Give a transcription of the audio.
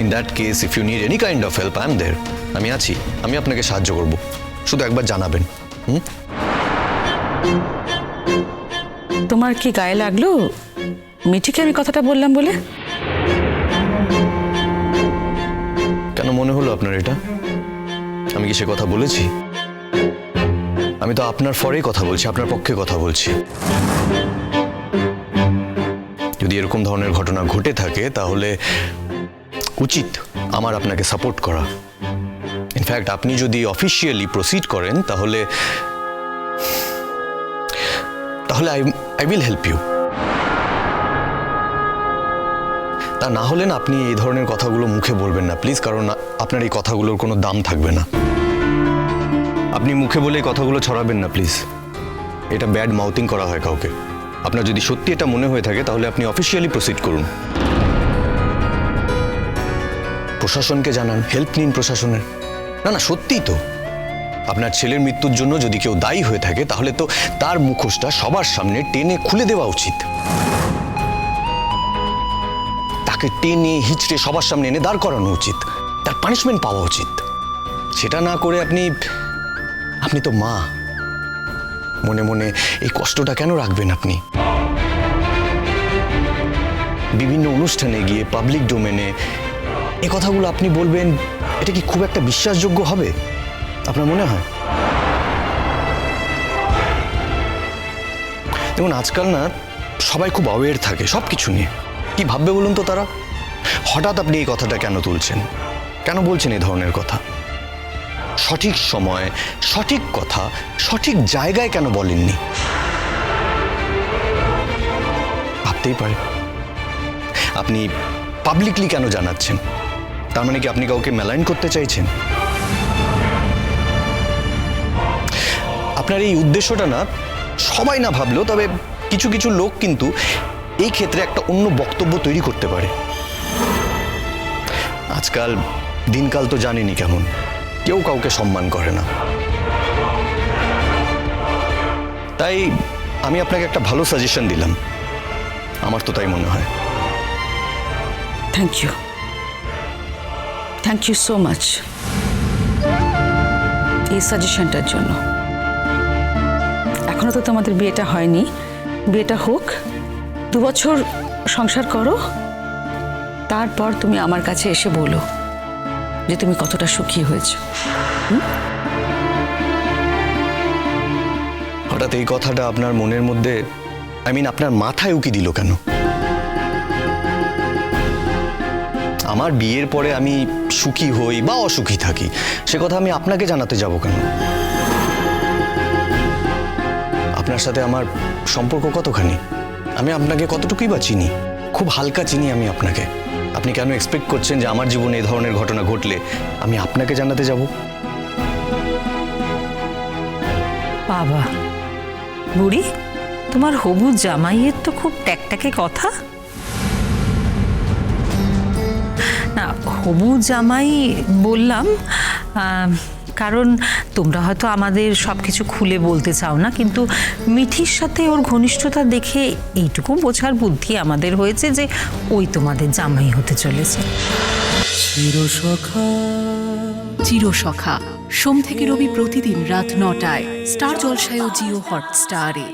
In that case if you need any kind of help I am there. আমি আছি, আমি আপনাকে সাহায্য করব, শুধু একবার জানাবেন। তোমার কি গায়ে লাগলো মিঠিকে আমি কথাটা বললাম বলে? কেন মনে হলো আপনার এটা? আমি কি সে কথা বলেছি? আমি তো আপনার ফরেই কথা বলছি, আপনার পক্ষে কথা বলছি। যদি এরকম ধরনের ঘটনা ঘটে থাকে তাহলে উচিত আমার আপনাকে সাপোর্ট করা। ইনফ্যাক্ট আপনি যদি অফিসিয়ালি প্রসিড করেন তাহলে আই উইল হেল্প ইউ। তা না হলে না আপনি এই ধরনের কথাগুলো মুখে বলবেন না প্লিজ, কারণ আপনার এই কথাগুলোর কোনো দাম থাকবে না। আপনি মুখে বলে এই কথাগুলো ছড়াবেন না প্লিজ, এটা ব্যাড মাউথিং করা হয় কাউকে। আপনার যদি সত্যি এটা মনে হয়ে থাকে তাহলে আপনি অফিসিয়ালি প্রসিড করুন, প্রশাসনকে জানান, হেল্প নিন প্রশাসনের। না না সত্যিই তো, আপনার ছেলের মৃত্যুর জন্য যদি কেউ দায়ী হয়ে থাকে তাহলে তো তার মুখোশটা সবার সামনে টেনে খুলে দেওয়া উচিত। তাকে টেনে হিচড়ে সবার সামনে এনে দাঁড় করানো উচিত, তার পানিশমেন্ট পাওয়া উচিত। সেটা না করে আপনি তো মা, মনে মনে এই কষ্টটা কেন রাখবেন? আপনি বিভিন্ন অনুষ্ঠানে গিয়ে পাবলিক ডোমেনে এই কথাগুলো আপনি বলবেন, এটা কি খুব একটা বিশ্বাসযোগ্য হবে আপনার মনে হয়? দেখুন আজকাল না সবাই খুব অ্যাওয়্যার থাকে সব কিছু নিয়ে। কি ভাববে বলুন তো তারা? হঠাৎ আপনি এই কথাটা কেন তুলছেন, কেন বলছেন এই ধরনের কথা? সঠিক সময় সঠিক কথা সঠিক জায়গায় কেন বলেননি? ভাবতেই পারে। আপনি পাবলিকলি কেন জানাচ্ছেন? তার মানে কি আপনি কাউকে মেলাইন করতে চাইছেন? আপনার এই উদ্দেশ্যটা না সবাই না ভাবলেও তবে কিছু কিছু লোক কিন্তু এই ক্ষেত্রে একটা অন্য বক্তব্য তৈরি করতে পারে। আজকাল দিনকাল তো জানেনই কেমন, কেউ কাউকে সম্মান করে না। তাই আমি আপনাকে একটা ভালো সাজেশন দিলাম, আমার তো তাই মনে হয়। থ্যাংক ইউ সো মাচ এই সাজেশনটার জন্য। এখনো তো তোমাদের বিয়েটা হয়নি, বিয়েটা হোক, 2 বছর সংসার করো, তারপর তুমি আমার কাছে এসে বলো যে তুমি কতটা সুখী হয়েছো। হঠাৎ এই কথাটা আপনার মনের মধ্যে, আপনার মাথায় উকি দিল কেন? আমার বিয়ের পরে আমি সুখী হই বা অসুখী থাকি সে কথা আমি আপনাকে জানাতে যাব কেন? আপনার সাথে আমার সম্পর্ক কতখানি, আমি আপনাকে কতটুকুই বা চিনি, খুব হালকা চিনি আমি আপনাকে। আপনি কেন এক্সপেক্ট করছেন যে আমার জীবনে এই ধরনের ঘটনা ঘটলে আমি আপনাকে জানাতে যাব? বাবা বুড়ি, তোমার হবু জামাইয়ের তো খুব ট্যাকট্যাকে কথা। না হবু জামাই বললাম কারণ তোমরা হয়তো আমাদের সব কিছু খুলে বলতে চাও না, কিন্তু মিঠির সাথে ওর ঘনিষ্ঠতা দেখে এইটুকু বোঝার বুদ্ধি আমাদের হয়েছে যে ওই তোমাদের জামাই হতে চলেছে। চিরসখা সোম থেকে রবি প্রতিদিন রাত 9টায় স্টার জলসায় ও জিও হটস্টারে।